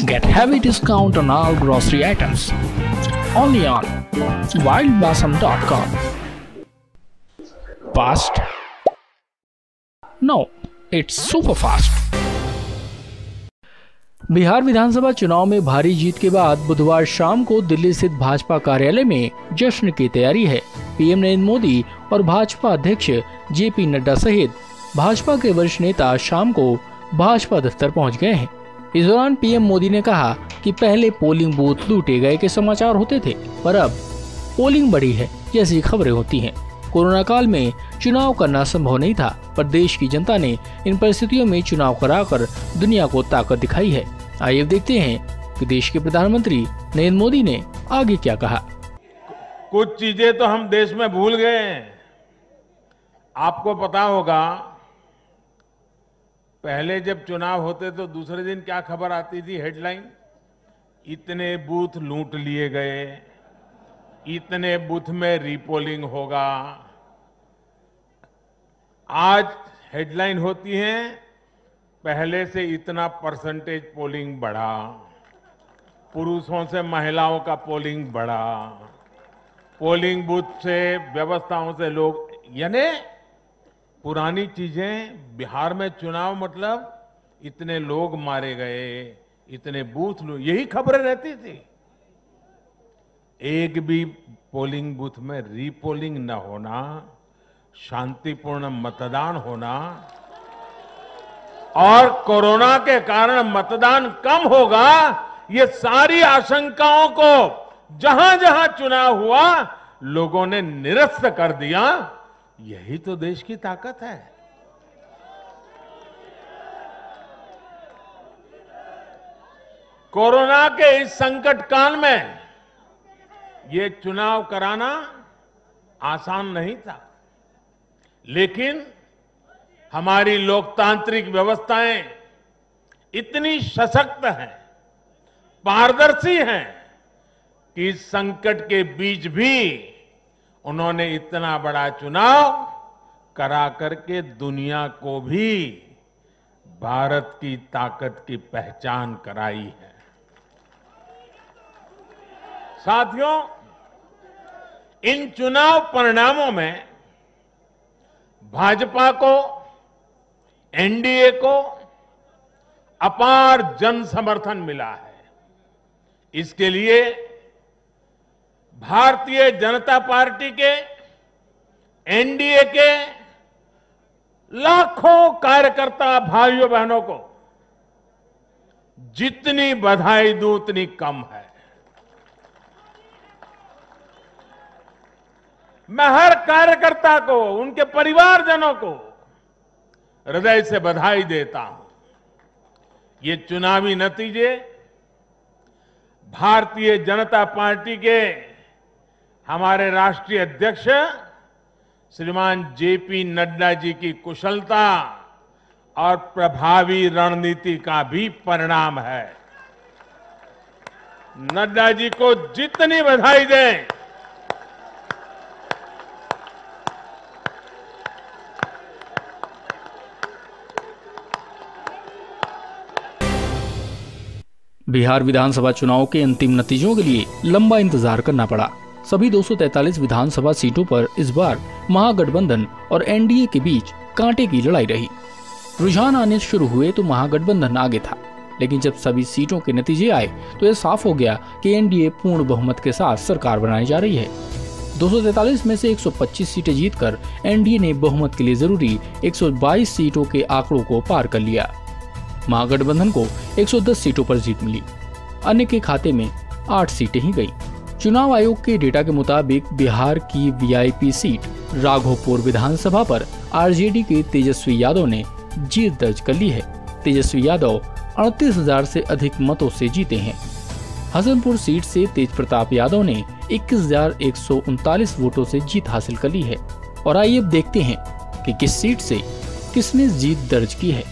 Get heavy discount on all grocery items. Only on wildblossom.com. Fast? No, it's super fast. Bihar विधानसभा चुनाव में भारी जीत के बाद बुधवार शाम को दिल्ली स्थित भाजपा कार्यालय में जश्न की तैयारी है। पीएम नरेंद्र मोदी और भाजपा अध्यक्ष जेपी नड्डा सहित भाजपा के वरिष्ठ नेता शाम को भाजपा दफ्तर पहुंच गए हैं। इस दौरान पीएम मोदी ने कहा कि पहले पोलिंग बूथ लूटे गए के समाचार होते थे, पर अब पोलिंग बढ़ी है जैसी खबरें होती हैं। कोरोना काल में चुनाव करना संभव नहीं था, पर देश की जनता ने इन परिस्थितियों में चुनाव कराकर दुनिया को ताकत दिखाई है। आइए देखते हैं कि देश के प्रधानमंत्री नरेंद्र मोदी ने आगे क्या कहा। कुछ चीजें तो हम देश में भूल गए हैं। आपको पता होगा, पहले जब चुनाव होते तो दूसरे दिन क्या खबर आती थी, हेडलाइन, इतने बूथ लूट लिए गए, इतने बूथ में रीपोलिंग होगा। आज हेडलाइन होती है, पहले से इतना परसेंटेज पोलिंग बढ़ा, पुरुषों से महिलाओं का पोलिंग बढ़ा, पोलिंग बूथ से व्यवस्थाओं से लोग, यानी पुरानी चीजें। बिहार में चुनाव मतलब इतने लोग मारे गए, इतने बूथ, यही खबरें रहती थी। एक भी पोलिंग बूथ में रीपोलिंग न होना, शांतिपूर्ण मतदान होना, और कोरोना के कारण मतदान कम होगा, ये सारी आशंकाओं को जहां जहां चुनाव हुआ लोगों ने निरस्त कर दिया। यही तो देश की ताकत है। कोरोना के इस संकट काल में ये चुनाव कराना आसान नहीं था, लेकिन हमारी लोकतांत्रिक व्यवस्थाएं इतनी सशक्त हैं, पारदर्शी हैं कि इस संकट के बीच भी उन्होंने इतना बड़ा चुनाव करा करके दुनिया को भी भारत की ताकत की पहचान कराई है। साथियों, इन चुनाव परिणामों में भाजपा को, एनडीए को अपार जन समर्थन मिला है। इसके लिए भारतीय जनता पार्टी के, एनडीए के लाखों कार्यकर्ता भाइयों बहनों को जितनी बधाई दूं उतनी कम है। मैं हर कार्यकर्ता को, उनके परिवारजनों को हृदय से बधाई देता हूं। ये चुनावी नतीजे भारतीय जनता पार्टी के हमारे राष्ट्रीय अध्यक्ष श्रीमान जेपी नड्डा जी की कुशलता और प्रभावी रणनीति का भी परिणाम है। नड्डा जी को जितनी बधाई दें, बिहार विधानसभा चुनाव के अंतिम नतीजों के लिए लंबा इंतजार करना पड़ा। सभी 243 विधानसभा सीटों पर इस बार महागठबंधन और एनडीए के बीच कांटे की लड़ाई रही। रुझान आने शुरू हुए तो महागठबंधन आगे था, लेकिन जब सभी सीटों के नतीजे आए तो यह साफ हो गया कि एनडीए पूर्ण बहुमत के साथ सरकार बनाने जा रही है। 243 में से 125 सीटें जीतकर एनडीए ने बहुमत के लिए जरूरी 122 सीटों के आंकड़ों को पार कर लिया। महागठबंधन को 110 सीटों पर जीत मिली, अन्य के खाते में 8 सीटें ही गईं। चुनाव आयोग के डेटा के मुताबिक बिहार की वीआईपी सीट राघोपुर विधानसभा पर आरजेडी के तेजस्वी यादव ने जीत दर्ज कर ली है। तेजस्वी यादव 38,000 से अधिक मतों से जीते हैं। हसनपुर सीट से तेज प्रताप यादव ने 21,139 वोटों से जीत हासिल कर ली है। और आइए अब देखते हैं कि किस सीट से किसने जीत दर्ज की है।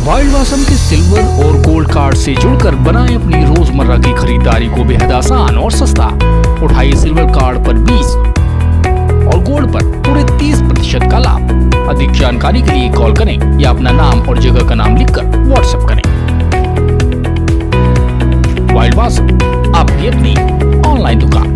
वाइल्ड वासम के सिल्वर और गोल्ड कार्ड से जुड़कर बनाएं अपनी रोजमर्रा की खरीदारी को बेहद आसान और सस्ता। उठाइए सिल्वर कार्ड पर 20 और गोल्ड पर पूरे 30% का लाभ। अधिक जानकारी के लिए कॉल करें या अपना नाम और जगह का नाम लिखकर व्हाट्सएप करें। वाइल्ड वासम, आपकी अपनी ऑनलाइन दुकान।